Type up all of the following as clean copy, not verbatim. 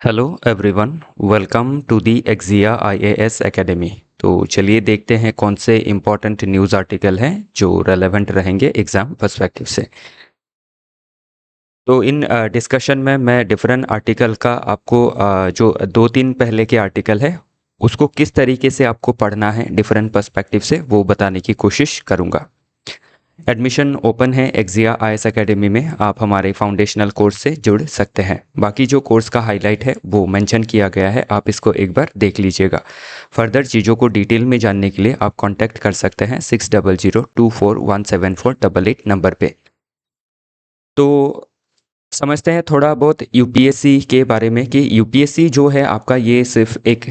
Hello everyone, welcome to the एक्जिया IAS academy. तो चलिए देखते हैं कौन से इम्पोर्टेंट न्यूज़ आर्टिकल हैं जो रेलेवेंट रहेंगे एग्ज़ाम पर्सपेक्टिव से। तो इन डिस्कशन में मैं डिफरेंट आर्टिकल का आपको जो 2-3 पहले के आर्टिकल है उसको किस तरीके से आपको पढ़ना है डिफरेंट पर्सपेक्टिव से वो बताने की कोशिश करूँगा। एडमिशन ओपन है एक्जिया आईएएस एकेडमी में, आप हमारे फाउंडेशनल कोर्स से जुड़ सकते हैं। बाकी जो कोर्स का हाईलाइट है वो मेंशन किया गया है, आप इसको एक बार देख लीजिएगा। फर्दर चीज़ों को डिटेल में जानने के लिए आप कांटेक्ट कर सकते हैं 6002417488 नंबर पे। तो समझते हैं थोड़ा बहुत यूपीएससी के बारे में कि यूपीएससी जो है आपका ये सिर्फ एक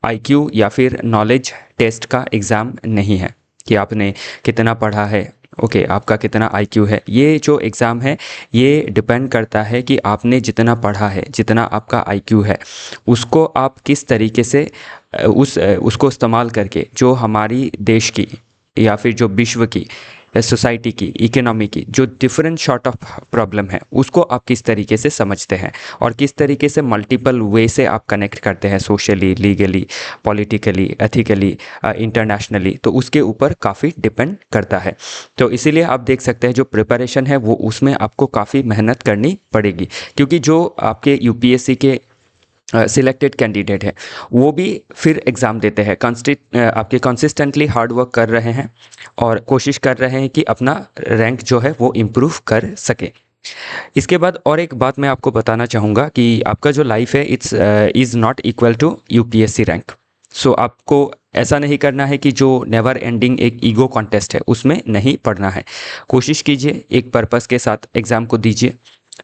आईक्यू या फिर नॉलेज टेस्ट का एग्ज़ाम नहीं है कि आपने कितना पढ़ा है। ओके, आपका कितना आईक्यू है। ये जो एग्ज़ाम है ये डिपेंड करता है कि आपने जितना पढ़ा है, जितना आपका आईक्यू है, उसको आप किस तरीके से उसको इस्तेमाल करके जो हमारी देश की या फिर जो विश्व की सोसाइटी की इकोनॉमी की जो डिफरेंट सॉर्ट ऑफ प्रॉब्लम है उसको आप किस तरीके से समझते हैं और किस तरीके से मल्टीपल वे से आप कनेक्ट करते हैं socially, legally, politically, ethically, internationally. तो उसके ऊपर काफ़ी डिपेंड करता है। तो इसीलिए आप देख सकते हैं जो प्रिपरेशन है वो उसमें आपको काफ़ी मेहनत करनी पड़ेगी, क्योंकि जो आपके यूपीएससी के सिलेक्टेड कैंडिडेट है वो भी फिर एग्ज़ाम देते हैं, आपके कंसिस्टेंटली हार्ड वर्क कर रहे हैं और कोशिश कर रहे हैं कि अपना रैंक जो है वो इम्प्रूव कर सके। इसके बाद और एक बात मैं आपको बताना चाहूँगा कि आपका जो लाइफ है it's is not equal to UPSC rank. So आपको ऐसा नहीं करना है कि जो नेवर एंडिंग एक ईगो कॉन्टेस्ट है उसमें नहीं पढ़ना है। कोशिश कीजिए, एक पर्पस के साथ एग्ज़ाम को दीजिए।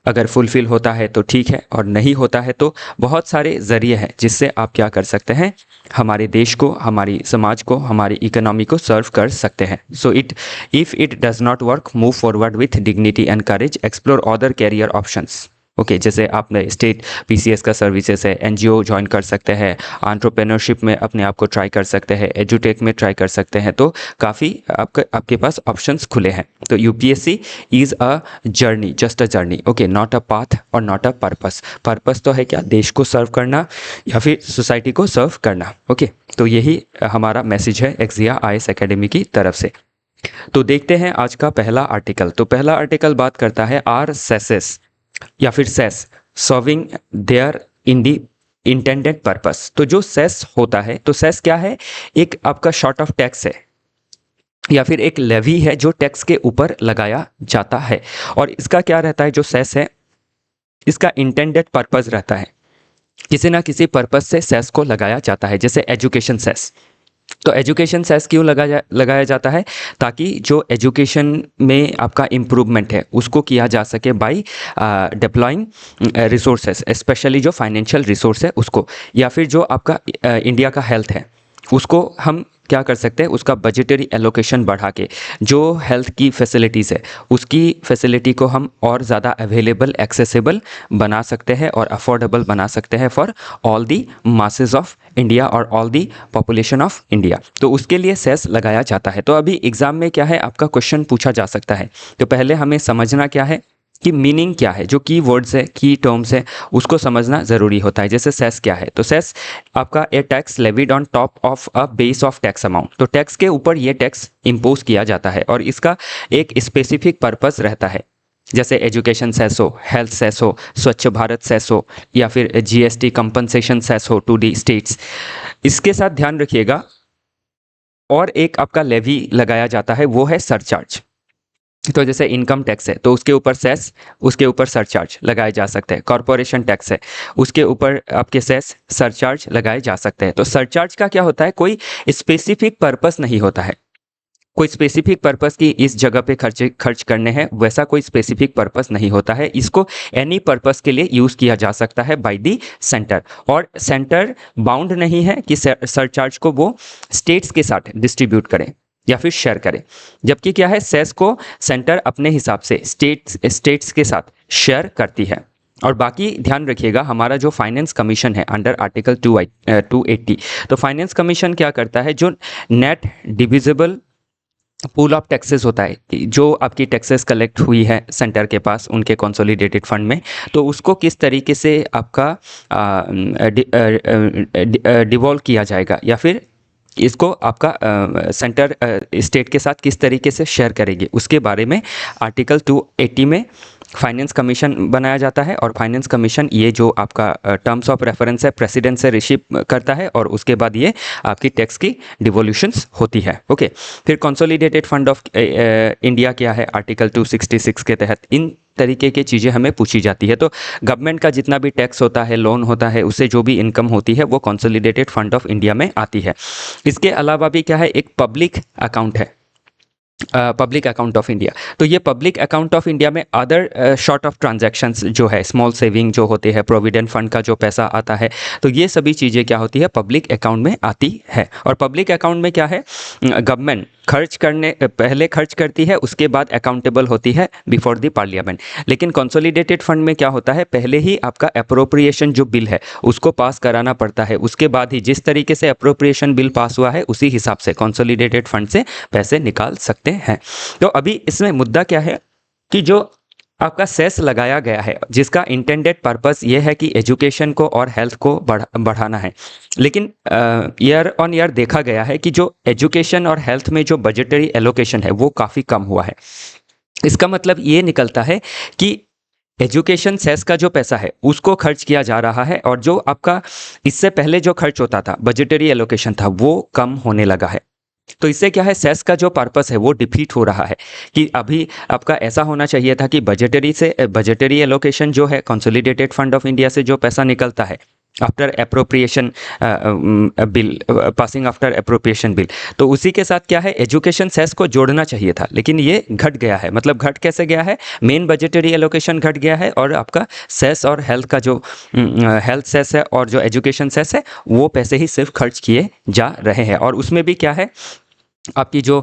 अगर फुलफ़िल होता है तो ठीक है, और नहीं होता है तो बहुत सारे ज़रिए हैं जिससे आप क्या कर सकते हैं, हमारे देश को, हमारी समाज को, हमारी इकोनॉमी को सर्व कर सकते हैं। So if it does not work, move forward with dignity and courage, explore other career options. Okay, जैसे आपने स्टेट पीसीएस का सर्विसेज है, एनजीओ ज्वाइन कर सकते हैं, एंटरप्रेन्योरशिप में अपने आप को ट्राई कर सकते हैं, एजुटेक में ट्राई कर सकते हैं। तो काफ़ी आपके पास ऑप्शंस खुले हैं। तो UPSC is a journey, just a journey. Okay, not a path और नॉट अ पर्पस। पर्पस तो है क्या, देश को सर्व करना या फिर सोसाइटी को सर्व करना। ओके, तो यही हमारा मैसेज है एक्जिया आईएएस एकेडमी की तरफ से। तो देखते हैं आज का पहला आर्टिकल। तो पहला आर्टिकल बात करता है आर सेसेस या फिर cess serving there in the intended purpose. तो जो सेस होता है, तो सेस क्या है, एक आपका शॉर्ट ऑफ टैक्स है या फिर एक लेवी है जो टैक्स के ऊपर लगाया जाता है। और इसका क्या रहता है, जो सेस है इसका इंटेंडेड पर्पस रहता है, किसी ना किसी पर्पस से सेस को लगाया जाता है। जैसे एजुकेशन सेस, तो एजुकेशन सेस क्यों लगाया जाता है, ताकि जो एजुकेशन में आपका इम्प्रूवमेंट है उसको किया जा सके बाय डिप्लॉइंग रिसोर्सेस, स्पेशली जो फाइनेंशियल रिसोर्स है उसको, या फिर जो आपका इंडिया का हेल्थ है उसको हम क्या कर सकते हैं, उसका बजटरी एलोकेशन बढ़ा के जो हेल्थ की फैसिलिटीज़ है उसकी फैसिलिटी को हम और ज़्यादा अवेलेबल, एक्सेसिबल बना सकते हैं और अफोर्डेबल बना सकते हैं for all the masses of India और all the population of India. तो उसके लिए सेस लगाया जाता है। तो अभी एग्ज़ाम में क्या है, आपका क्वेश्चन पूछा जा सकता है। तो पहले हमें समझना क्या है कि मीनिंग क्या है, जो की वर्ड्स है, की टर्म्स है, उसको समझना ज़रूरी होता है। जैसे सेस क्या है, तो सेस आपका a tax levied on top of a base of tax amount. तो टैक्स के ऊपर ये टैक्स इम्पोज किया जाता है और इसका एक स्पेसिफिक पर्पस रहता है। जैसे एजुकेशन सेस हो, हेल्थ सेस हो, स्वच्छ भारत सेस हो, या फिर जीएसटी कंपनसेशन सेस हो टू दी स्टेट्स। इसके साथ ध्यान रखिएगा, और एक आपका लेवी लगाया जाता है वो है सरचार्ज। तो जैसे इनकम टैक्स है तो उसके ऊपर सेस, उसके ऊपर सरचार्ज लगाए जा सकते हैं। कॉरपोरेशन टैक्स है, उसके ऊपर आपके सेस, सरचार्ज लगाए जा सकते हैं। तो सरचार्ज का क्या होता है, कोई स्पेसिफिक पर्पस नहीं होता है, कोई स्पेसिफिक पर्पस की इस जगह पे खर्च करने हैं, वैसा कोई स्पेसिफिक पर्पस नहीं होता है। इसको एनी पर्पस के लिए यूज़ किया जा सकता है बाय दी सेंटर, और सेंटर बाउंड नहीं है कि सरचार्ज को वो स्टेट्स के साथ डिस्ट्रीब्यूट करें या फिर शेयर करें। जबकि क्या है, सेस को सेंटर अपने हिसाब से स्टेट्स के साथ शेयर करती है। और बाकी ध्यान रखिएगा, हमारा जो फाइनेंस कमीशन है अंडर आर्टिकल 280, तो फाइनेंस कमीशन क्या करता है, जो net divisible pool of taxes होता है कि जो आपकी टैक्सेस कलेक्ट हुई है सेंटर के पास उनके कंसोलिडेटेड फंड में, तो उसको किस तरीके से आपका डिवॉल्व किया जाएगा या फिर इसको आपका सेंटर स्टेट के साथ किस तरीके से शेयर करेगी, उसके बारे में आर्टिकल 280 में फाइनेंस कमीशन बनाया जाता है। और फाइनेंस कमीशन ये जो आपका टर्म्स ऑफ रेफरेंस है प्रेसिडेंट से रिसीव करता है और उसके बाद ये आपकी टैक्स की डिवोल्यूशंस होती है। ओके, फिर कंसोलिडेटेड फंड ऑफ इंडिया क्या है, आर्टिकल 266 के तहत इन तरीके की चीज़ें हमें पूछी जाती है। तो गवर्नमेंट का जितना भी टैक्स होता है, लोन होता है, उससे जो भी इनकम होती है वो कंसोलिडेटेड फंड ऑफ इंडिया में आती है। इसके अलावा भी क्या है, एक पब्लिक अकाउंट है, पब्लिक अकाउंट ऑफ इंडिया। तो ये पब्लिक अकाउंट ऑफ इंडिया में अदर शॉर्ट ऑफ ट्रांजैक्शंस जो है, स्मॉल सेविंग जो होते हैं, प्रोविडेंट फंड का जो पैसा आता है, तो ये सभी चीज़ें क्या होती है, पब्लिक अकाउंट में आती है। और पब्लिक अकाउंट में क्या है, गवर्नमेंट खर्च करने पहले खर्च करती है, उसके बाद अकाउंटेबल होती है बिफोर द पार्लियामेंट। लेकिन कंसोलिडेटेड फंड में क्या होता है, पहले ही आपका अप्रोप्रिएशन जो बिल है उसको पास कराना पड़ता है, उसके बाद ही जिस तरीके से अप्रोप्रिएशन बिल पास हुआ है उसी हिसाब से कंसोलिडेटेड फंड से पैसे निकाल सकते हैं। तो अभी इसमें मुद्दा क्या है कि जो आपका सेस लगाया गया है जिसका इंटेंडेड पर्पस ये है कि एजुकेशन को और हेल्थ को बढ़ाना है, लेकिन ईयर ऑन ईयर देखा गया है कि जो एजुकेशन और हेल्थ में जो बजटरी एलोकेशन है वो काफ़ी कम हुआ है। इसका मतलब ये निकलता है कि एजुकेशन सेस का जो पैसा है उसको खर्च किया जा रहा है और जो आपका इससे पहले जो खर्च होता था, बजटरी एलोकेशन था, वो कम होने लगा है। तो इससे क्या है, सेस का जो पर्पस है वो डिफीट हो रहा है कि अभी आपका ऐसा होना चाहिए था कि बजटरी एलोकेशन जो है कंसोलिडेटेड फंड ऑफ इंडिया से जो पैसा निकलता है after appropriation bill, passing after appropriation bill, तो उसी के साथ क्या है, एजुकेशन सेस को जोड़ना चाहिए था, लेकिन ये घट गया है। मतलब घट कैसे गया है, मेन बजटरी एलोकेशन घट गया है और आपका सेस और हेल्थ का जो हेल्थ सेस है और जो एजुकेशन सेस है वो पैसे ही सिर्फ खर्च किए जा रहे हैं। और उसमें भी क्या है, आपकी जो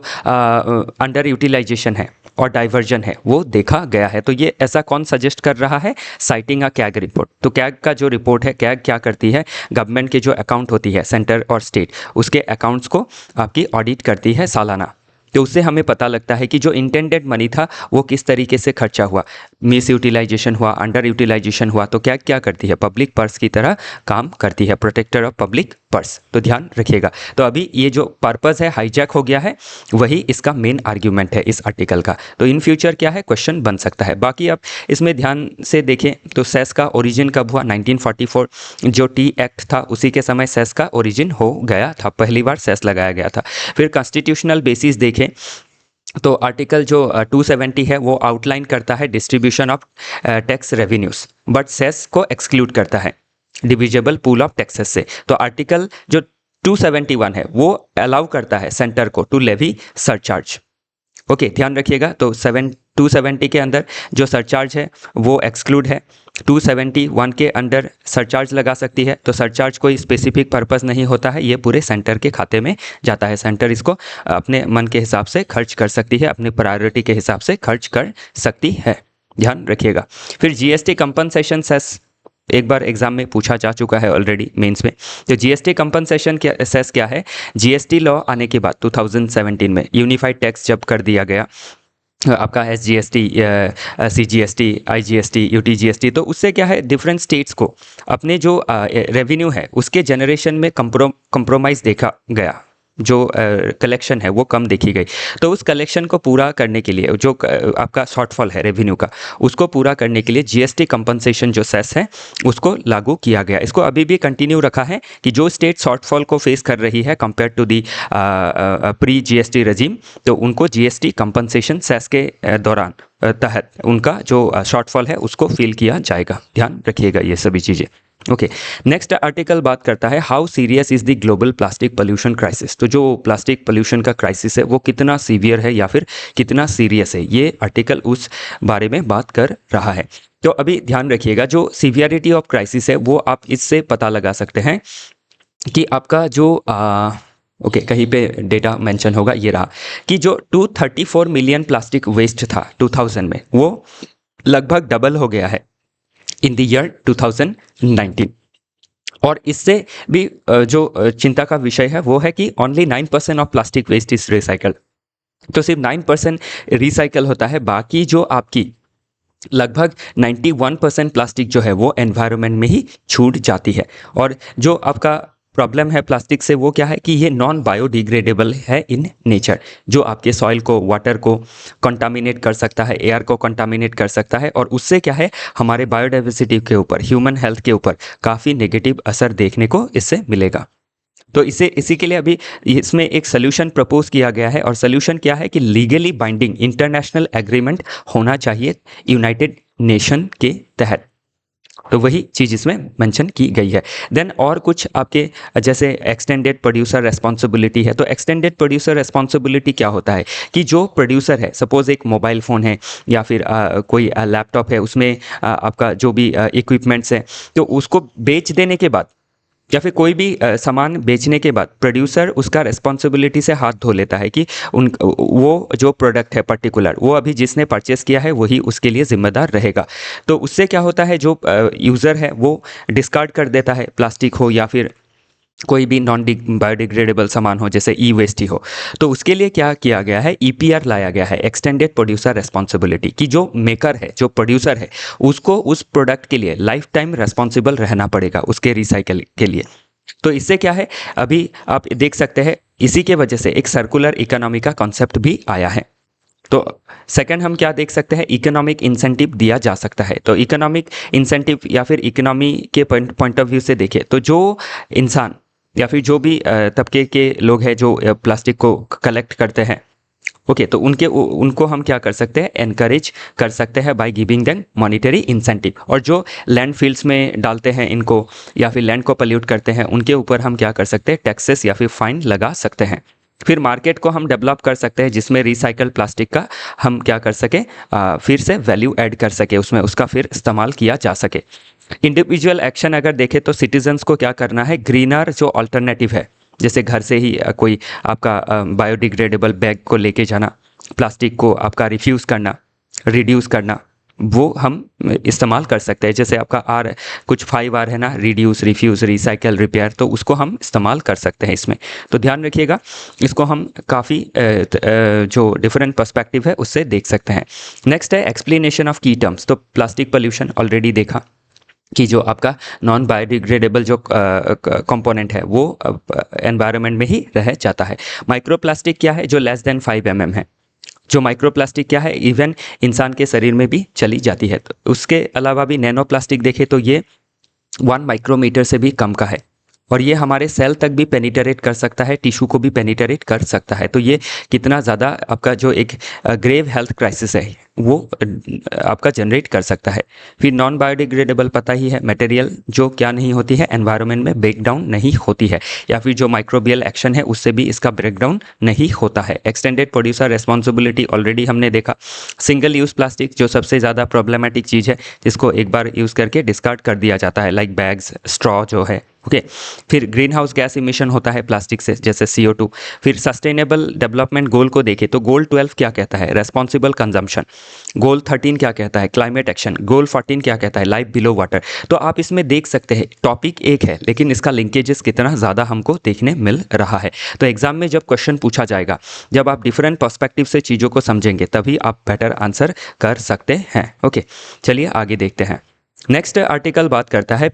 अंडर यूटिलाइजेशन है और डाइवर्जन है वो देखा गया है। तो ये ऐसा कौन सजेस्ट कर रहा है, साइटिंग अ कैग रिपोर्ट। तो कैग का जो रिपोर्ट है, कैग क्या करती है, गवर्नमेंट के जो अकाउंट होती है सेंटर और स्टेट, उसके अकाउंट्स को आपकी ऑडिट करती है सालाना। तो उससे हमें पता लगता है कि जो इंटेंडेड मनी था वो किस तरीके से खर्चा हुआ, मिस यूटिलाइजेशन हुआ, अंडर यूटिलाइजेशन हुआ। तो क्या क्या करती है, पब्लिक पर्स की तरह काम करती है, प्रोटेक्टर ऑफ पब्लिक पर्स। तो ध्यान रखिएगा। तो अभी ये जो पर्पस है हाईजैक हो गया है, वही इसका मेन आर्ग्यूमेंट है इस आर्टिकल का। तो इन फ्यूचर क्या है, क्वेश्चन बन सकता है। बाकी आप इसमें ध्यान से देखें तो सेस का ओरिजिन कब हुआ, 1944 जो टी एक्ट था उसी के समय सेस का ओरिजिन हो गया था, पहली बार सेस लगाया गया था। फिर कॉन्स्टिट्यूशनल बेसिस देखें तो आर्टिकल जो 270 है वो आउटलाइन करता है distribution of tax revenues, but cess को एक्सक्लूड करता है डिविजिबल पूल ऑफ टैक्सेस से। तो आर्टिकल जो 271 है वो अलाउ करता है सेंटर को टू लेवी सरचार्ज। ओके, ध्यान रखिएगा। तो 270 के अंदर जो सरचार्ज है वो एक्सक्लूड है, 271 के अंडर सरचार्ज लगा सकती है। तो सरचार्ज कोई स्पेसिफिक पर्पस नहीं होता है, ये पूरे सेंटर के खाते में जाता है। सेंटर इसको अपने मन के हिसाब से खर्च कर सकती है, अपनी प्रायोरिटी के हिसाब से खर्च कर सकती है, ध्यान रखिएगा। फिर जीएसटी कंपनसेशन सेस एक बार एग्जाम में पूछा जा चुका है ऑलरेडी मेंस में। तो जीएसटी कंपनसेशन क्या सेस क्या है, जीएसटी लॉ आने के बाद 2017 में यूनिफाइड टैक्स जब कर दिया गया आपका SGST, CGST, IGST, UTGST, तो उससे क्या है, डिफरेंट स्टेट्स को अपने जो रेवेन्यू है उसके जनरेशन में कंप्रोमाइज़ देखा गया, जो कलेक्शन है वो कम देखी गई। तो उस कलेक्शन को पूरा करने के लिए जो आपका शॉर्टफॉल है रेवेन्यू का, उसको पूरा करने के लिए जीएसटी कंपनसेशन जो सेस है उसको लागू किया गया। इसको अभी भी कंटिन्यू रखा है कि जो स्टेट शॉर्टफॉल को फेस कर रही है compare to the pre GST regime, तो उनको जीएसटी कंपनसेशन सेस के दौरान तहत उनका जो शॉर्टफॉल है उसको फिल किया जाएगा। ध्यान रखिएगा ये सभी चीज़ें। ओके, नेक्स्ट आर्टिकल बात करता है how serious is the global plastic pollution crisis. तो जो प्लास्टिक पोल्यूशन का क्राइसिस है वो कितना सीवियर है या फिर कितना सीरियस है, ये आर्टिकल उस बारे में बात कर रहा है। तो अभी ध्यान रखिएगा, जो सीवियरिटी ऑफ क्राइसिस है वो आप इससे पता लगा सकते हैं कि आपका जो ओके कहीं पे डेटा मेंशन होगा, ये रहा कि जो 234 मिलियन प्लास्टिक वेस्ट था 2000 में, वो लगभग डबल हो गया है इन द ईयर 2019। और इससे भी जो चिंता का विषय है वो है कि only 9% of plastic waste is recycled. तो सिर्फ 9% रिसाइकल होता है, बाकी जो आपकी लगभग 91% प्लास्टिक जो है वो एनवायरनमेंट में ही छूट जाती है। और जो आपका प्रॉब्लम है प्लास्टिक से वो क्या है कि ये नॉन बायोडिग्रेडेबल है इन नेचर, जो आपके सॉइल को, वाटर को कंटामिनेट कर सकता है, एयर को कंटामिनेट कर सकता है, और उससे क्या है हमारे बायोडाइवर्सिटी के ऊपर, ह्यूमन हेल्थ के ऊपर काफ़ी नेगेटिव असर देखने को इससे मिलेगा। तो इसी के लिए अभी इसमें एक सोल्यूशन प्रपोज किया गया है, और सोल्यूशन क्या है कि लीगली बाइंडिंग इंटरनेशनल एग्रीमेंट होना चाहिए यूनाइटेड नेशन के तहत। तो वही चीज़ इसमें मेंशन की गई है। देन और कुछ आपके जैसे एक्सटेंडेड प्रोड्यूसर रेस्पॉन्सिबिलिटी है। तो एक्सटेंडेड प्रोड्यूसर रेस्पॉन्सिबिलिटी क्या होता है कि जो प्रोड्यूसर है, सपोज एक मोबाइल फ़ोन है या फिर कोई लैपटॉप है, उसमें आपका जो भी इक्विपमेंट्स है, तो उसको बेच देने के बाद या फिर कोई भी सामान बेचने के बाद प्रोड्यूसर उसका रिस्पॉन्सिबिलिटी से हाथ धो लेता है कि वो जो प्रोडक्ट है पर्टिकुलर, वो अभी जिसने परचेस किया है वही उसके लिए ज़िम्मेदार रहेगा। तो उससे क्या होता है, जो यूज़र है वो डिस्कार्ड कर देता है, प्लास्टिक हो या फिर कोई भी नॉन बायोडिग्रेडेबल सामान हो, जैसे ई वेस्ट ही हो। तो उसके लिए क्या किया गया है, ईपीआर लाया गया है, एक्सटेंडेड प्रोड्यूसर रिस्पॉन्सिबिलिटी, कि जो मेकर है, जो प्रोड्यूसर है, उसको उस प्रोडक्ट के लिए लाइफ टाइम रेस्पॉन्सिबल रहना पड़ेगा उसके रिसाइकल के लिए। तो इससे क्या है, अभी आप देख सकते हैं इसी के वजह से एक सर्कुलर इकोनॉमी का कॉन्सेप्ट भी आया है। तो सेकंड हम क्या देख सकते हैं, इकोनॉमिक इंसेंटिव दिया जा सकता है। तो इकोनॉमिक इंसेंटिव या फिर इकोनॉमी के पॉइंट ऑफ व्यू से देखें तो जो इंसान या फिर जो भी तबके के लोग हैं जो प्लास्टिक को कलेक्ट करते हैं, ओके, तो उनको हम क्या कर सकते हैं, एनकरेज कर सकते हैं by giving them monetary incentive. और जो लैंडफिल्स में डालते हैं इनको या फिर लैंड को पोल्यूट करते हैं, उनके ऊपर हम क्या कर सकते हैं, टैक्सेस या फिर फाइन लगा सकते हैं। फिर मार्केट को हम डेवलप कर सकते हैं जिसमें रिसाइकल प्लास्टिक का हम क्या कर सकें, फिर से वैल्यू ऐड कर सके, उसमें उसका फिर इस्तेमाल किया जा सके। इंडिविजुअल एक्शन अगर देखें तो सिटीजन्स को क्या करना है, ग्रीनर जो अल्टरनेटिव है, जैसे घर से ही कोई आपका बायोडिग्रेडेबल बैग को लेके जाना, प्लास्टिक को आपका रिफ्यूज़ करना, रिड्यूस करना, वो हम इस्तेमाल कर सकते हैं। जैसे आपका आर कुछ 5R है ना, रिड्यूस, रिफ्यूज़, रिसाइकल, रिपेयर, तो उसको हम इस्तेमाल कर सकते हैं इसमें। तो ध्यान रखिएगा, इसको हम काफ़ी जो डिफरेंट पर्सपेक्टिव है उससे देख सकते हैं। नेक्स्ट है एक्सप्लेनेशन ऑफ की टर्म्स। तो प्लास्टिक पोल्यूशन ऑलरेडी देखा कि जो आपका नॉन बायोडिग्रेडेबल जो कंपोनेंट है वो एनवायरनमेंट में ही रह जाता है। माइक्रोप्लास्टिक क्या है, जो लेस देन 5 mm है। जो माइक्रोप्लास्टिक क्या है, इवन इंसान के शरीर में भी चली जाती है। तो उसके अलावा भी नैनो प्लास्टिक देखें तो ये 1 माइक्रोमीटर से भी कम का है, और ये हमारे सेल तक भी पेनिट्रेट कर सकता है, टिश्यू को भी पेनिट्रेट कर सकता है। तो ये कितना ज़्यादा आपका जो एक ग्रेव हेल्थ क्राइसिस है वो आपका जनरेट कर सकता है। फिर नॉन बायोडिग्रेडेबल पता ही है, मटेरियल जो क्या नहीं होती है, एनवायरनमेंट में ब्रेक डाउन नहीं होती है, या फिर जो माइक्रोबियल एक्शन है उससे भी इसका ब्रेक डाउन नहीं होता है। एक्सटेंडेड प्रोड्यूसर रेस्पॉन्सिबिलिटी ऑलरेडी हमने देखा। सिंगल यूज़ प्लास्टिक जो सबसे ज़्यादा प्रॉब्लमेटिक चीज़ है, जिसको एक बार यूज़ करके डिस्कार्ड कर दिया जाता है, लाइक बैग्स, स्ट्रॉ जो है, ओके। फिर ग्रीन हाउस गैस इमिशन होता है प्लास्टिक से, जैसे CO2। फिर सस्टेनेबल डेवलपमेंट गोल को देखें तो गोल 12 क्या कहता है, रेस्पॉन्सिबल कंजम्पशन। गोल 13 क्या कहता है, क्लाइमेट एक्शन। गोल 14 क्या कहता है, लाइफ बिलो वाटर। तो आप इसमें देख सकते हैं टॉपिक एक है लेकिन इसका लिंकेजेस कितना ज़्यादा हमको देखने मिल रहा है। तो एग्जाम में जब क्वेश्चन पूछा जाएगा, जब आप डिफरेंट पर्सपेक्टिव से चीज़ों को समझेंगे तभी आप बेटर आंसर कर सकते हैं। ओके, चलिए आगे देखते हैं। नेक्स्ट आर्टिकल बात करता है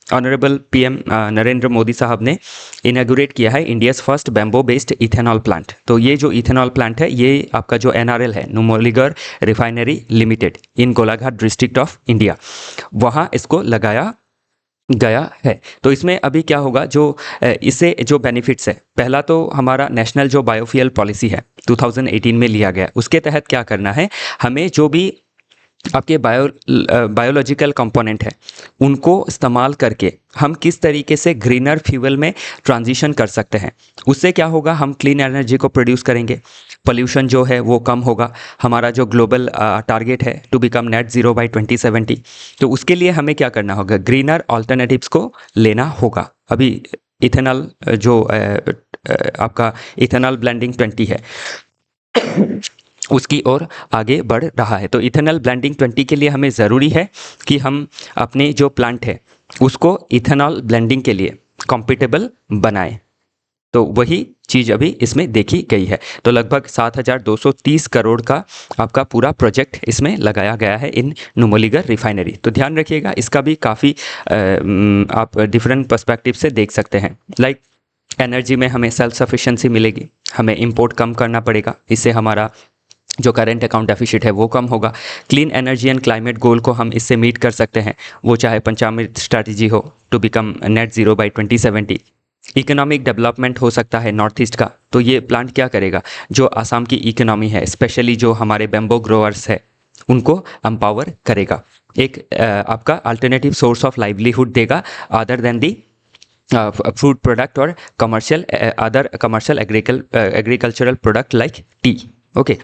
ऑनरेबल पीएम नरेंद्र मोदी साहब ने इनॉग्रेट किया है India's first bamboo based ethanol plant. तो ये जो इथेनॉल प्लांट है ये आपका जो NRL है, Numaligarh refinery limited, in Golaghat district of India, वहाँ इसको लगाया गया है। तो इसमें अभी क्या होगा, जो इससे जो बेनिफिट्स है, पहला तो हमारा नेशनल जो बायोफ्यूल पॉलिसी है 2018 में लिया गया, उसके तहत क्या करना है, हमें जो भी आपके बायोलॉजिकल कंपोनेंट है उनको इस्तेमाल करके हम किस तरीके से ग्रीनर फ्यूल में ट्रांजिशन कर सकते हैं। उससे क्या होगा, हम क्लीन एनर्जी को प्रोड्यूस करेंगे, पोल्यूशन जो है वो कम होगा। हमारा जो ग्लोबल टारगेट है to become net zero by 2070, तो उसके लिए हमें क्या करना होगा, ग्रीनर ऑल्टरनेटिव्स को लेना होगा। अभी इथेनॉल जो आपका इथेनॉल ब्लेंडिंग 20 है उसकी ओर आगे बढ़ रहा है। तो इथेनॉल ब्लेंडिंग 20 के लिए हमें ज़रूरी है कि हम अपने जो प्लांट है उसको इथेनॉल ब्लेंडिंग के लिए कॉम्पिटेबल बनाएं। तो वही चीज़ अभी इसमें देखी गई है। तो लगभग 7,230 करोड़ का आपका पूरा प्रोजेक्ट इसमें लगाया गया है इन नुमलीगढ़ रिफाइनरी। तो ध्यान रखिएगा, इसका भी काफ़ी आप डिफरेंट पर्सपेक्टिव से देख सकते हैं। लाइक एनर्जी में हमें सेल्फ सफिशिएंसी मिलेगी, हमें इंपोर्ट कम करना पड़ेगा, इससे हमारा जो करंट अकाउंट डेफिसिट है वो कम होगा। Clean energy and climate goal को हम इससे मीट कर सकते हैं, वो चाहे पंचामृत स्ट्रैटेजी हो to become net zero by 2070। Economic development हो सकता है नॉर्थ ईस्ट का, तो ये प्लांट क्या करेगा, जो आसाम की इकोनॉमी है, स्पेशली जो हमारे बैम्बो ग्रोअर्स है उनको एम्पावर करेगा, एक आपका अल्टरनेटिव सोर्स ऑफ लाइवलीहुड देगा other than the food product और commercial other commercial agricultural product like tea. Okay,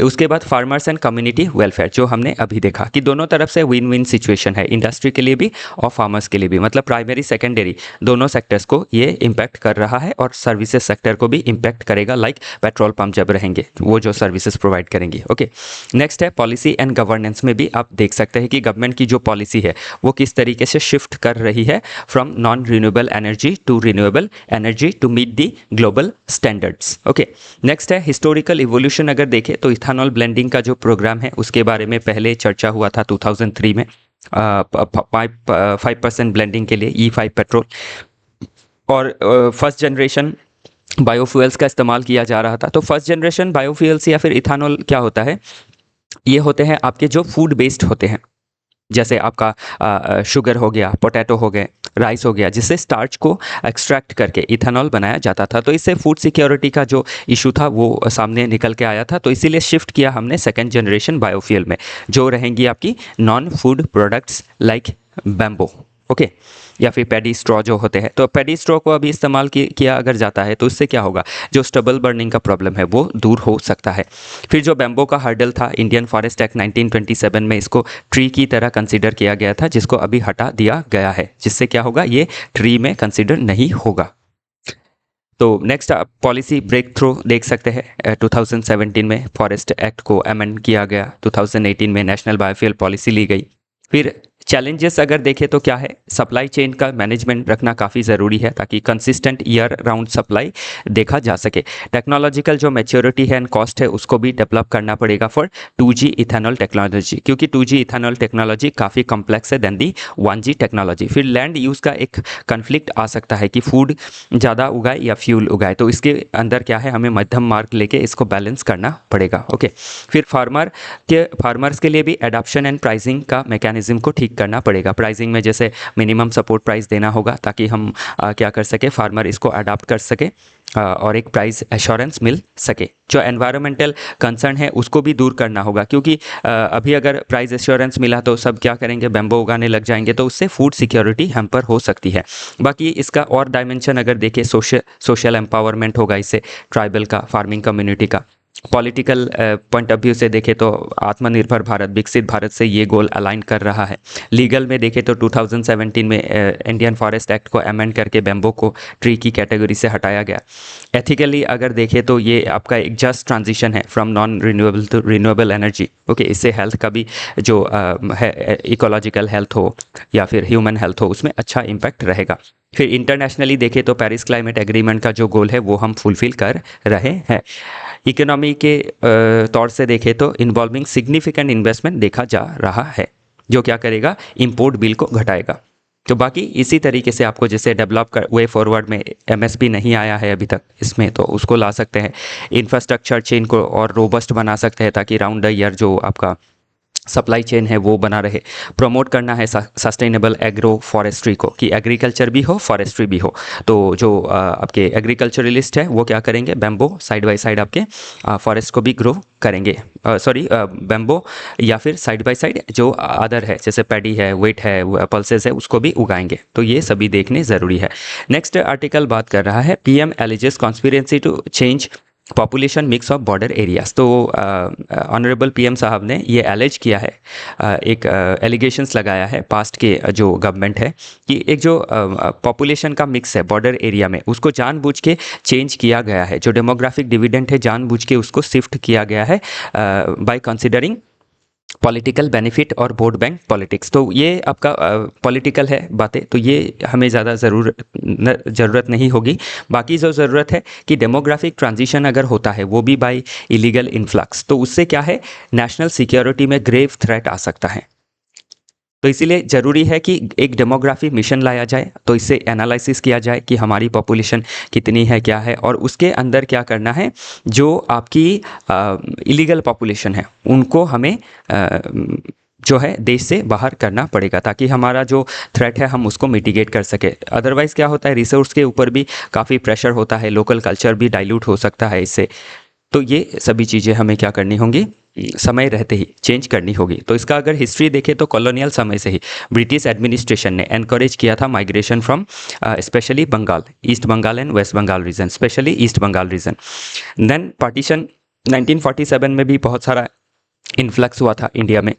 उसके बाद फार्मर्स एंड कम्युनिटी वेलफेयर, जो हमने अभी देखा कि दोनों तरफ से विन विन सिचुएशन है, इंडस्ट्री के लिए भी और फार्मर्स के लिए भी, मतलब प्राइमरी सेकेंडरी दोनों सेक्टर्स को ये इम्पैक्ट कर रहा है और सर्विसेज सेक्टर को भी इम्पैक्ट करेगा, लाइक पेट्रोल पंप जब रहेंगे वो जो सर्विसेज प्रोवाइड करेंगे। ओके, नेक्स्ट है पॉलिसी एंड गवर्नेंस में भी आप देख सकते हैं कि गवर्नमेंट की जो पॉलिसी है वो किस तरीके से शिफ्ट कर रही है from non renewable energy to renewable energy to meet the global standards. Okay, next है हिस्टोरिकल इवोल्यूशन। अगर देखें तो इथेनॉल ब्लेंडिंग का जो प्रोग्राम है उसके बारे में पहले चर्चा हुआ था 2003 में, 5% ब्लेंडिंग के लिए E5 पेट्रोल, और फर्स्ट जनरेशन बायोफ्यूल्स का इस्तेमाल किया जा रहा था। तो फर्स्ट जनरेशन बायोफ्यूल्स या फिर इथेनॉल क्या होता है, ये होते हैं आपके जो फूड बेस्ड होते हैं, जैसे आपका शुगर हो गया, पोटैटो हो गए, राइस हो गया, जिससे स्टार्च को एक्सट्रैक्ट करके इथेनॉल बनाया जाता था। तो इससे फूड सिक्योरिटी का जो इशू था वो सामने निकल के आया था, तो इसीलिए शिफ्ट किया हमने सेकेंड जनरेशन बायोफ्यूल में, जो रहेंगी आपकी non food products like bamboo. Okay, या फिर पैडी स्ट्रॉ जो होते हैं। तो पैडी स्ट्रॉ को अभी इस्तेमाल किया अगर जाता है तो इससे क्या होगा, जो स्टबल बर्निंग का प्रॉब्लम है वो दूर हो सकता है। फिर जो बैम्बो का हर्डल था, इंडियन फॉरेस्ट एक्ट 1927 में इसको ट्री की तरह कंसीडर किया गया था, जिसको अभी हटा दिया गया है, जिससे क्या होगा, ये ट्री में कंसीडर नहीं होगा। तो नेक्स्ट आप पॉलिसी ब्रेक थ्रू देख सकते हैं, 2017 में फॉरेस्ट एक्ट को अमेंड किया गया, 2018 में नेशनल बायोफ्यूल पॉलिसी ली गई। फिर चैलेंजेस अगर देखें तो क्या है, सप्लाई चेन का मैनेजमेंट रखना काफ़ी ज़रूरी है ताकि कंसिस्टेंट ईयर राउंड सप्लाई देखा जा सके। टेक्नोलॉजिकल जो मैच्योरिटी है एंड कॉस्ट है उसको भी डेवलप करना पड़ेगा फॉर 2G इथेनॉल टेक्नोलॉजी, क्योंकि 2G इथेनॉल टेक्नोलॉजी काफ़ी कॉम्प्लेक्स है देन दी 1G टेक्नोलॉजी। फिर लैंड यूज़ का एक कन्फ्लिक्ट आ सकता है कि फूड ज़्यादा उगाए या फ्यूल उगाए, तो इसके अंदर क्या है, हमें मध्यम मार्ग लेके इसको बैलेंस करना पड़ेगा। ओके, फिर फार्मर्स के लिए भी एडाप्शन एंड प्राइसिंग का मैकेनिज्म को ठीक करना पड़ेगा। प्राइसिंग में जैसे मिनिमम सपोर्ट प्राइस देना होगा ताकि हम क्या कर सके, फार्मर इसको अडाप्ट कर सके और एक प्राइस एश्योरेंस मिल सके। जो एनवायरमेंटल कंसर्न है उसको भी दूर करना होगा, क्योंकि अभी अगर प्राइस एश्योरेंस मिला तो सब क्या करेंगे, बैम्बो उगाने लग जाएंगे, तो उससे फूड सिक्योरिटी हैम्पर हो सकती है। बाकी इसका और डायमेंशन अगर देखें, सोशल एम्पावरमेंट होगा इससे, ट्राइबल का, फार्मिंग कम्युनिटी का। पॉलिटिकल पॉइंट ऑफ व्यू से देखें तो आत्मनिर्भर भारत, विकसित भारत से ये गोल अलाइन कर रहा है। लीगल में देखें तो 2017 में इंडियन फॉरेस्ट एक्ट को अमेंड करके बैम्बो को ट्री की कैटेगरी से हटाया गया। एथिकली अगर देखें तो ये आपका एक जस्ट ट्रांजिशन है from non renewable to renewable energy. Okay, इससे हेल्थ का भी जो है, इकोलॉजिकल हेल्थ हो या फिर ह्यूमन हेल्थ हो, उसमें अच्छा इम्पैक्ट रहेगा। फिर इंटरनेशनली देखें तो पेरिस क्लाइमेट एग्रीमेंट का जो गोल है वो हम फुलफिल कर रहे हैं। इकोनॉमी के तौर से देखें तो इन्वॉल्विंग सिग्निफिकेंट इन्वेस्टमेंट देखा जा रहा है, जो क्या करेगा, इंपोर्ट बिल को घटाएगा। तो बाकी इसी तरीके से आपको जैसे डेवलप कर वे फॉरवर्ड में MSP नहीं आया है अभी तक इसमें, तो उसको ला सकते हैं। इंफ्रास्ट्रक्चर चेन को और रोबस्ट बना सकते हैं ताकि राउंड द ईयर जो आपका सप्लाई चेन है वो बना रहे। प्रमोट करना है सस्टेनेबल एग्रो फॉरेस्ट्री को, कि एग्रीकल्चर भी हो फॉरेस्ट्री भी हो। तो जो आपके एग्रीकल्चरलिस्ट है वो क्या करेंगे, बैम्बो साइड बाय साइड आपके फॉरेस्ट को भी ग्रो करेंगे, बैम्बो या फिर साइड बाय साइड जो अदर है जैसे पैडी है, वेट है, पल्सेस है, उसको भी उगाएंगे। तो ये सभी देखने ज़रूरी है। नेक्स्ट आर्टिकल बात कर रहा है PM alleges conspiracy to change population mix of border areas. तो ऑनरेबल PM साहब ने ये एलिज किया है, एक एलिगेशंस लगाया है पास्ट के जो गवर्नमेंट है कि एक जो पॉपुलेशन का मिक्स है बॉर्डर एरिया में, उसको जानबूझ के चेंज किया गया है। जो डेमोग्राफिक डिविडेंड है जानबूझ के उसको शिफ्ट किया गया है बाय कंसिडरिंग पॉलिटिकल बेनिफिट और वोट बैंक पॉलिटिक्स। तो ये आपका पॉलिटिकल है बातें, तो ये हमें ज़्यादा ज़रूरत नहीं होगी। बाकी जो ज़रूरत है कि डेमोग्राफिक ट्रांजिशन अगर होता है वो भी बाय इलीगल इन्फ्लक्स, तो उससे क्या है, नेशनल सिक्योरिटी में ग्रेव थ्रेट आ सकता है। तो इसीलिए ज़रूरी है कि एक डेमोग्राफी मिशन लाया जाए, तो इससे एनालिसिस किया जाए कि हमारी पॉपुलेशन कितनी है, क्या है, और उसके अंदर क्या करना है, जो आपकी इलीगल पॉपुलेशन है उनको हमें जो है देश से बाहर करना पड़ेगा, ताकि हमारा जो थ्रेट है हम उसको मिटिगेट कर सके। अदरवाइज़ क्या होता है, रिसोर्स के ऊपर भी काफ़ी प्रेशर होता है, लोकल कल्चर भी डाइल्यूट हो सकता है इससे। तो ये सभी चीज़ें हमें क्या करनी होंगी, समय रहते ही चेंज करनी होगी। तो इसका अगर हिस्ट्री देखें तो कॉलोनियल समय से ही ब्रिटिश एडमिनिस्ट्रेशन ने एनकरेज किया था migration from specially Bengal, east Bengal and west Bengal region, specially east Bengal region. Then partition 1947 में भी बहुत सारा इन्फ्लक्स हुआ था इंडिया में।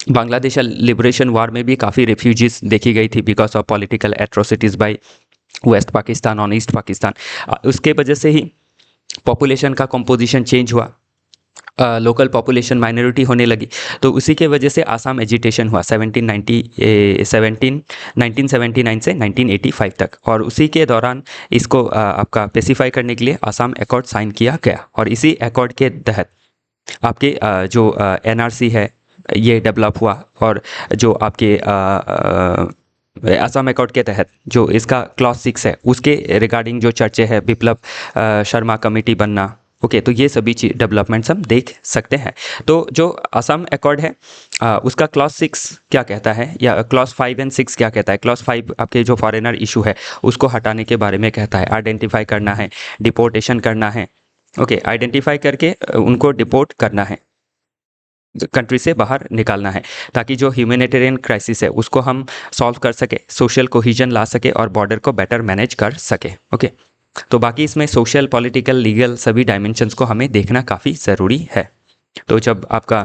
बांग्लादेश लिबरेशन वार में भी काफ़ी रेफ्यूजीज देखी गई थी because of political atrocities by west Pakistan on east Pakistan. उसके वजह से ही पॉपुलेशन का कंपोजिशन चेंज हुआ, लोकल पॉपुलेशन माइनॉरिटी होने लगी। तो उसी के वजह से आसाम एजिटेशन हुआ 1979 से 1985 तक, और उसी के दौरान इसको आपका पेसिफाई करने के लिए आसाम अकॉर्ड साइन किया गया। और इसी अकॉर्ड के तहत आपके जो एनआरसी है ये डेवलप हुआ, और जो आपके आसाम अकॉर्ड के तहत जो इसका क्लॉज 6 है उसके रिगार्डिंग जो चर्चे है, बिप्लब शर्मा कमेटी बनना, ओके, तो ये सभी चीज डेवलपमेंट्स हम देख सकते हैं। तो जो असम अकॉर्ड है उसका क्लॉज 6 क्या कहता है, या क्लॉज 5 एंड 6 क्या कहता है। क्लॉज 5 आपके जो फॉरेनर इशू है उसको हटाने के बारे में कहता है, आइडेंटिफाई करना है, डिपोर्टेशन करना है, ओके, आइडेंटिफाई करके उनको डिपोर्ट करना है, कंट्री से बाहर निकालना है, ताकि जो ह्यूमैनिटेरियन क्राइसिस है उसको हम सॉल्व कर सके, सोशल कोहिजन ला सके और बॉर्डर को बेटर मैनेज कर सके, ओके। तो बाकी इसमें सोशल, पॉलिटिकल, लीगल सभी डायमेंशंस को हमें देखना काफ़ी ज़रूरी है। तो जब आपका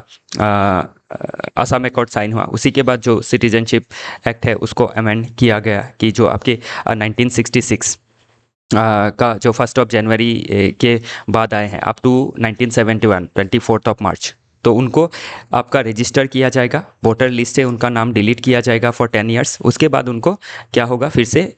असम अकॉर्ड साइन हुआ उसी के बाद जो सिटीजनशिप एक्ट है उसको अमेंड किया गया, कि जो आपके 1966 का जो 1 जनवरी के बाद आए हैं अप टू 1971 24 मार्च, तो उनको आपका रजिस्टर किया जाएगा, वोटर लिस्ट से उनका नाम डिलीट किया जाएगा फॉर 10 ईयर्स। उसके बाद उनको क्या होगा, फिर से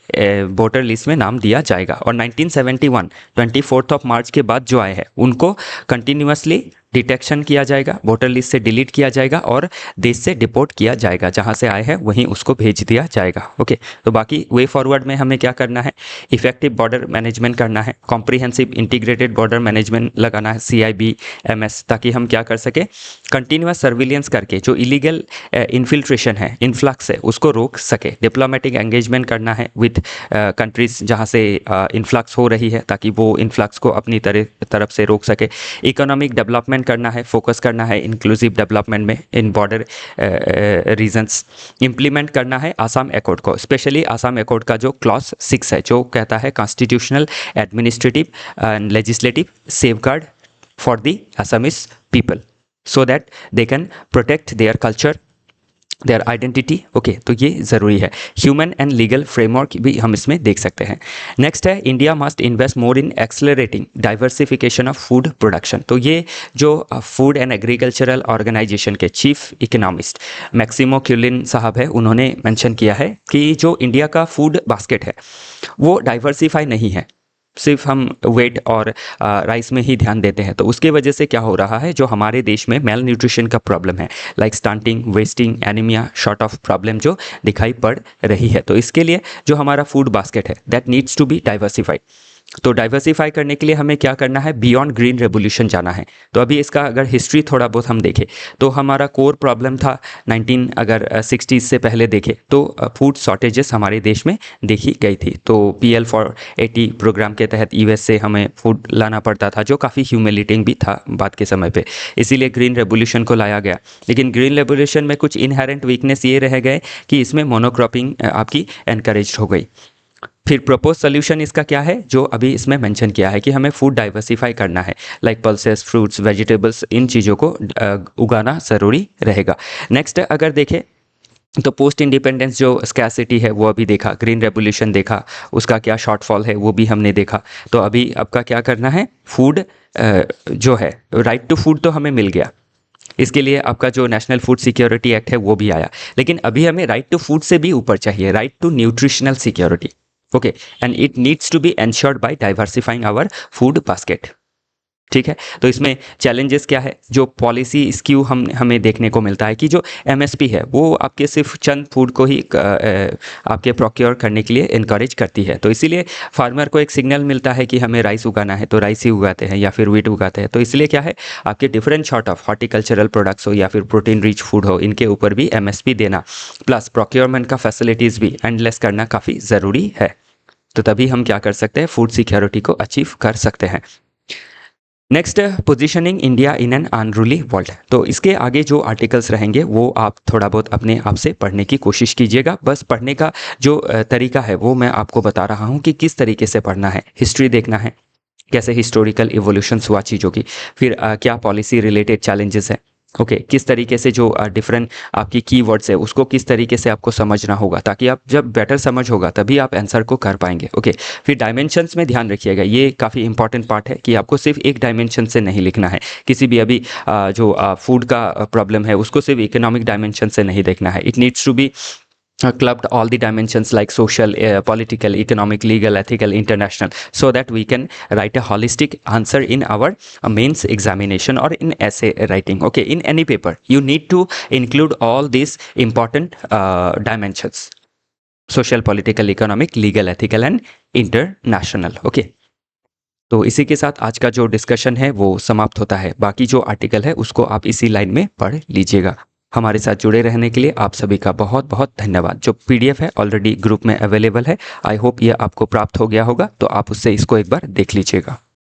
वोटर लिस्ट में नाम दिया जाएगा। और 1971 24 मार्च के बाद जो आए हैं उनको कंटिन्यूसली डिटेक्शन किया जाएगा, वोटर लिस्ट से डिलीट किया जाएगा और देश से डिपोर्ट किया जाएगा, जहां से आए हैं वहीं उसको भेज दिया जाएगा, ओके। तो बाकी वे फॉरवर्ड में हमें क्या करना है, इफेक्टिव बॉर्डर मैनेजमेंट करना है, कॉम्प्रिहेंसिव इंटीग्रेटेड बॉर्डर मैनेजमेंट लगाना है, CIBMS, ताकि हम क्या कर सके, कंटिन्यूस सर्विलियंस करके जो इलीगल इन्फिल्ट्रेशन है, इन्फ्लक्स है, उसको रोक सके। डिप्लोमेटिक एंगेजमेंट करना है विद कंट्रीज जहाँ से इन्फ्लक्स हो रही है, ताकि वो इन्फ्लक्स को अपनी तरफ से रोक सके। इकोनॉमिक डेवलपमेंट करना है, फोकस करना है इंक्लूसिव डेवलपमेंट में इन बॉर्डर रीजन्स। इम्प्लीमेंट करना है आसाम अकॉर्ड को, स्पेशली आसाम अकॉर्ड का जो क्लॉज 6 है जो कहता है constitutional, administrative and legislative safeguard for the Assamese people so that they can protect their culture, their identity, okay. तो ये ज़रूरी है। ह्यूमन एंड लीगल फ्रेमवर्क भी हम इसमें देख सकते हैं। नेक्स्ट है, India must invest more in accelerating diversification of food production. तो ये जो फूड एंड एग्रीकल्चरल ऑर्गेनाइजेशन के चीफ इकोनॉमिस्ट मैक्सिमो क्यूलिन साहब है, उन्होंने मेंशन किया है कि जो इंडिया का फूड बास्केट है वो डाइवर्सिफाई नहीं है, सिर्फ हम वेट और राइस में ही ध्यान देते हैं। तो उसके वजह से क्या हो रहा है, जो हमारे देश में मेल न्यूट्रिशन का प्रॉब्लम है, like stunting, wasting, anaemia, short of problem जो दिखाई पड़ रही है। तो इसके लिए जो हमारा फूड बास्केट है that needs to be diversified. तो डाइवर्सिफाई करने के लिए हमें क्या करना है, बियॉन्ड ग्रीन रेवोल्यूशन जाना है। तो अभी इसका अगर हिस्ट्री थोड़ा बहुत हम देखें तो हमारा कोर प्रॉब्लम था 1960 से पहले देखें तो फूड शॉर्टेजेस हमारे देश में देखी गई थी। तो PL480 प्रोग्राम के तहत US से हमें फूड लाना पड़ता था, जो काफ़ी ह्यूमिलेटिंग भी था बाद के समय पे, इसीलिए ग्रीन रेवोल्यूशन को लाया गया। लेकिन ग्रीन रेवोल्यूशन में कुछ इनहेरेंट वीकनेस ये रह गए कि इसमें मोनोक्रॉपिंग आपकी एनकरेज हो गई। फिर प्रपोज सोल्यूशन इसका क्या है, जो अभी इसमें मेंशन किया है कि हमें फूड डाइवर्सिफाई करना है, लाइक पल्सेस, फ्रूट्स, वेजिटेबल्स, इन चीज़ों को उगाना ज़रूरी रहेगा। नेक्स्ट अगर देखें तो पोस्ट इंडिपेंडेंस जो स्कैसिटी है वो अभी देखा, ग्रीन रेवोल्यूशन देखा, उसका क्या शॉर्टफॉल है वो भी हमने देखा। तो अभी आपका क्या करना है, फूड जो है, राइट टू फूड तो हमें मिल गया, इसके लिए आपका जो नेशनल फूड सिक्योरिटी एक्ट है वो भी आया। लेकिन अभी हमें राइट टू फूड से भी ऊपर चाहिए, right to nutritional security. Okay, and it needs to be ensured by diversifying our food basket. ठीक है, तो इसमें चैलेंजेस क्या है, जो पॉलिसी स्क्यू हमें देखने को मिलता है कि जो एमएसपी है वो आपके सिर्फ चंद फूड को ही आपके प्रोक्योर करने के लिए इनकरेज करती है। तो इसीलिए फार्मर को एक सिग्नल मिलता है कि हमें राइस उगाना है तो राइस ही उगाते हैं या फिर वीट उगाते हैं। तो इसलिए क्या है, आपके different sort of horticultural products हो या फिर प्रोटीन रिच फूड हो, इनके ऊपर भी एमएसपी देना प्लस प्रोक्योरमेंट का फैसिलिटीज़ भी एंडलेस करना काफ़ी ज़रूरी है। तो तभी हम क्या कर सकते हैं, फूड सिक्योरिटी को अचीव कर सकते हैं। Next, positioning India in an unruly world. तो इसके आगे जो आर्टिकल्स रहेंगे वो आप थोड़ा बहुत अपने आप से पढ़ने की कोशिश कीजिएगा। बस पढ़ने का जो तरीका है वो मैं आपको बता रहा हूँ कि किस तरीके से पढ़ना है। हिस्ट्री देखना है, कैसे हिस्टोरिकल इवोल्यूशंस हुआ चीज़ों की, फिर क्या पॉलिसी रिलेटेड चैलेंजेस है। ओके, किस तरीके से जो डिफरेंट आपकी कीवर्ड्स है उसको किस तरीके से आपको समझना होगा, ताकि आप जब बेटर समझ होगा तभी आप आंसर को कर पाएंगे। ओके, फिर डायमेंशंस में ध्यान रखिएगा, ये काफ़ी इंपॉर्टेंट पार्ट है कि आपको सिर्फ एक डायमेंशन से नहीं लिखना है। किसी भी अभी जो फूड का प्रॉब्लम है उसको सिर्फ इकोनॉमिक डायमेंशन से नहीं देखना है। It needs to be clubbed all the dimensions like social, political, economic, legal, ethical, international, so that we can write a holistic answer in our mains examination or in essay writing. Okay, in any paper you need to include all these important dimensions: social, political, economic, legal, ethical and international. Okay, तो इसी के साथ आज का जो discussion है वो समाप्त होता है। बाकी जो आर्टिकल है उसको आप इसी लाइन में पढ़ लीजिएगा। हमारे साथ जुड़े रहने के लिए आप सभी का बहुत बहुत धन्यवाद। जो पीडीएफ है ऑलरेडी ग्रुप में अवेलेबल है। आई होप ये आपको प्राप्त हो गया होगा, तो आप उससे इसको एक बार देख लीजिएगा।